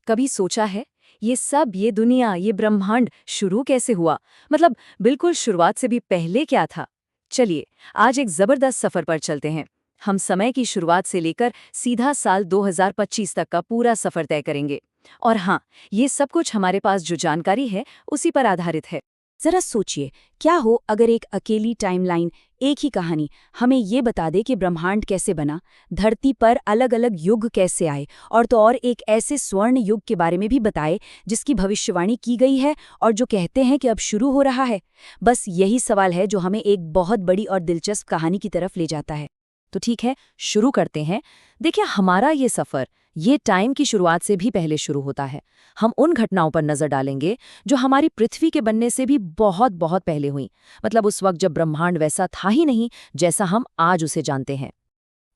कभी सोचा है ये सब, ये दुनिया, ये ब्रह्मांड शुरू कैसे हुआ? मतलब बिल्कुल शुरुआत से भी पहले क्या था? चलिए आज एक जबरदस्त सफर पर चलते हैं। हम समय की शुरुआत से लेकर सीधा साल 2025 तक का पूरा सफर तय करेंगे। और हाँ, ये सब कुछ हमारे पास जो जानकारी है उसी पर आधारित है। जरा सोचिए, क्या हो अगर एक अकेली टाइमलाइन, एक ही कहानी हमें ये बता दे कि ब्रह्मांड कैसे बना, धरती पर अलग अलग युग कैसे आए, और तो और एक ऐसे स्वर्ण युग के बारे में भी बताए जिसकी भविष्यवाणी की गई है और जो कहते हैं कि अब शुरू हो रहा है। बस यही सवाल है जो हमें एक बहुत बड़ी और दिलचस्प कहानी की तरफ ले जाता है। तो ठीक है, शुरू करते हैं। देखिए, हमारा ये सफ़र ये टाइम की शुरुआत से भी पहले शुरू होता है। हम उन घटनाओं पर नज़र डालेंगे जो हमारी पृथ्वी के बनने से भी बहुत बहुत पहले हुई। मतलब उस वक्त जब ब्रह्मांड वैसा था ही नहीं जैसा हम आज उसे जानते हैं।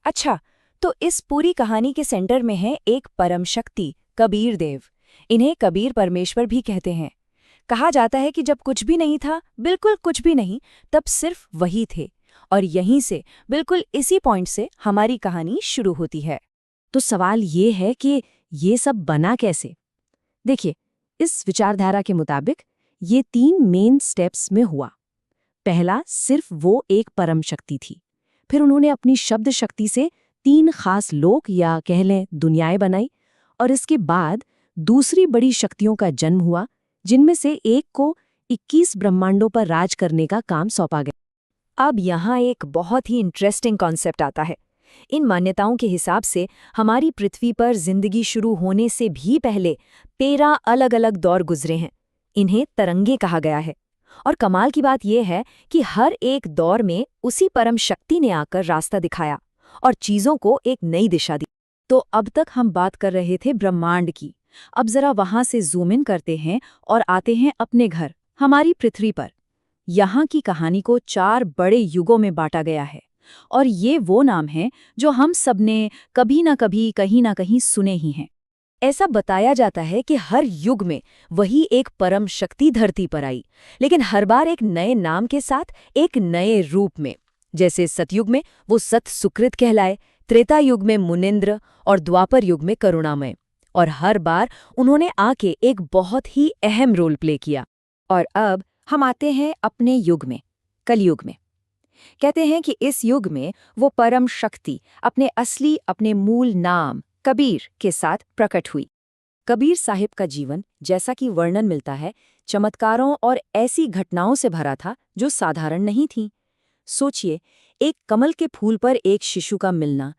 अच्छा, तो इस पूरी कहानी के सेंटर में है एक परम शक्ति, कबीर देव। इन्हें कबीर परमेश्वर भी कहते हैं। कहा जाता है कि जब कुछ भी नहीं था, बिल्कुल कुछ भी नहीं, तब सिर्फ वही थे। और यहीं से, बिल्कुल इसी पॉइंट से हमारी कहानी शुरू होती है। तो सवाल ये है कि ये सब बना कैसे? देखिए, इस विचारधारा के मुताबिक ये 3 मेन स्टेप्स में हुआ। पहला, सिर्फ वो एक परम शक्ति थी। फिर उन्होंने अपनी शब्द शक्ति से 3 खास लोक या कह लें दुनियाएं बनाई। और इसके बाद दूसरी बड़ी शक्तियों का जन्म हुआ, जिनमें से एक को 21 ब्रह्मांडों पर राज करने का काम सौंपा गया। अब यहाँ एक बहुत ही इंटरेस्टिंग कॉन्सेप्ट आता है। इन मान्यताओं के हिसाब से हमारी पृथ्वी पर जिंदगी शुरू होने से भी पहले 13 अलग अलग दौर गुजरे हैं। इन्हें तरंगे कहा गया है। और कमाल की बात यह है कि हर एक दौर में उसी परम शक्ति ने आकर रास्ता दिखाया और चीजों को एक नई दिशा दी। तो अब तक हम बात कर रहे थे ब्रह्मांड की। अब जरा वहां से जूम इन करते हैं और आते हैं अपने घर, हमारी पृथ्वी पर। यहाँ की कहानी को 4 बड़े युगों में बांटा गया है। और ये वो नाम हैं जो हम सबने कभी ना कभी कहीं ना कहीं सुने ही हैं। ऐसा बताया जाता है कि हर युग में वही एक परम शक्ति धरती पर आई, लेकिन हर बार एक नए नाम के साथ, एक नए रूप में। जैसे सतयुग में वो सत सुकृत कहलाए, त्रेता युग में मुनिंद्र और द्वापर युग में करुणामय। और हर बार उन्होंने आके एक बहुत ही अहम रोल प्ले किया। और अब हम आते हैं अपने युग में, कलयुग में। कहते हैं कि इस युग में वो परम शक्ति अपने मूल नाम कबीर के साथ प्रकट हुई। कबीर साहिब का जीवन, जैसा कि वर्णन मिलता है, चमत्कारों और ऐसी घटनाओं से भरा था जो साधारण नहीं थीं। सोचिए, एक कमल के फूल पर एक शिशु का मिलना,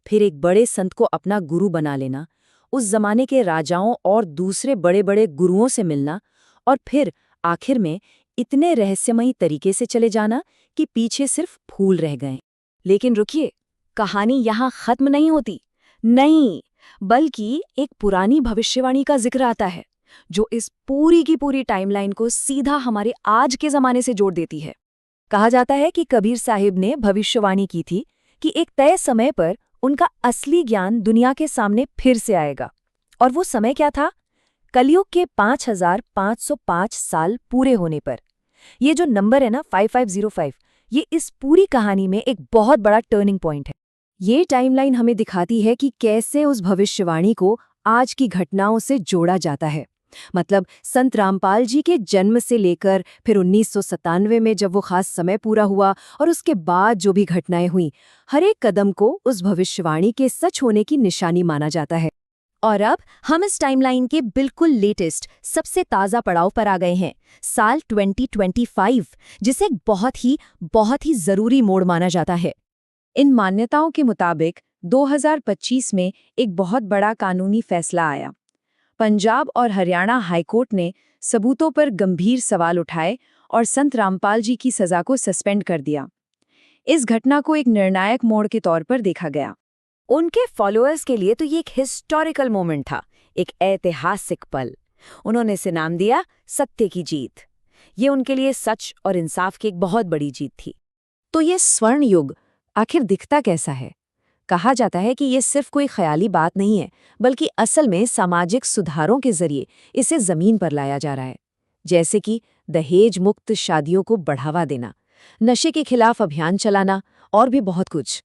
फिर एक बड़े संत को अपना गुरु बना लेना, उस जमाने के राजाओं और दूसरे बड़े बड़े गुरुओं से मिलना, और फिर आखिर में इतने रहस्यमयी तरीके से चले जाना कि पीछे सिर्फ फूल रह गए। लेकिन रुकिए, कहानी यहाँ खत्म नहीं होती। नहीं, बल्कि एक पुरानी भविष्यवाणी का जिक्र आता है जो इस पूरी की पूरी टाइमलाइन को सीधा हमारे आज के जमाने से जोड़ देती है। कहा जाता है कि कबीर साहिब ने भविष्यवाणी की थी कि एक तय समय पर उनका असली ज्ञान दुनिया के सामने फिर से आएगा। और वो समय क्या था? कलयुग के 5505 साल पूरे होने पर। ये जो नंबर है ना, 5505, ये इस पूरी कहानी में एक बहुत बड़ा टर्निंग पॉइंट है। ये टाइमलाइन हमें दिखाती है कि कैसे उस भविष्यवाणी को आज की घटनाओं से जोड़ा जाता है। मतलब संत रामपाल जी के जन्म से लेकर फिर 1997 में जब वो खास समय पूरा हुआ और उसके बाद जो भी घटनाएं हुई, हर एक कदम को उस भविष्यवाणी के सच होने की निशानी माना जाता है। और अब हम इस टाइमलाइन के बिल्कुल लेटेस्ट, सबसे ताज़ा पड़ाव पर आ गए हैं, साल 2025, जिसे बहुत ही ज़रूरी मोड़ माना जाता है। इन मान्यताओं के मुताबिक 2025 में एक बहुत बड़ा कानूनी फैसला आया। पंजाब और हरियाणा हाईकोर्ट ने सबूतों पर गंभीर सवाल उठाए और संत रामपाल जी की सजा को सस्पेंड कर दिया। इस घटना को एक निर्णायक मोड़ के तौर पर देखा गया। उनके फॉलोअर्स के लिए तो ये एक हिस्टोरिकल मोमेंट था, एक ऐतिहासिक पल। उन्होंने इसे नाम दिया सत्य की जीत। ये उनके लिए सच और इंसाफ की एक बहुत बड़ी जीत थी। तो ये स्वर्ण युग आखिर दिखता कैसा है? कहा जाता है कि ये सिर्फ कोई ख्याली बात नहीं है, बल्कि असल में सामाजिक सुधारों के जरिए इसे जमीन पर लाया जा रहा है। जैसे कि दहेज मुक्त शादियों को बढ़ावा देना, नशे के खिलाफ अभियान चलाना और भी बहुत कुछ।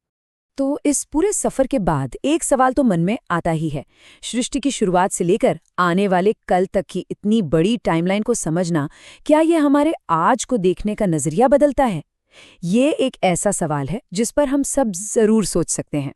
तो इस पूरे सफर के बाद एक सवाल तो मन में आता ही है। सृष्टि की शुरुआत से लेकर आने वाले कल तक की इतनी बड़ी टाइमलाइन को समझना, क्या ये हमारे आज को देखने का नजरिया बदलता है? ये एक ऐसा सवाल है जिस पर हम सब जरूर सोच सकते हैं।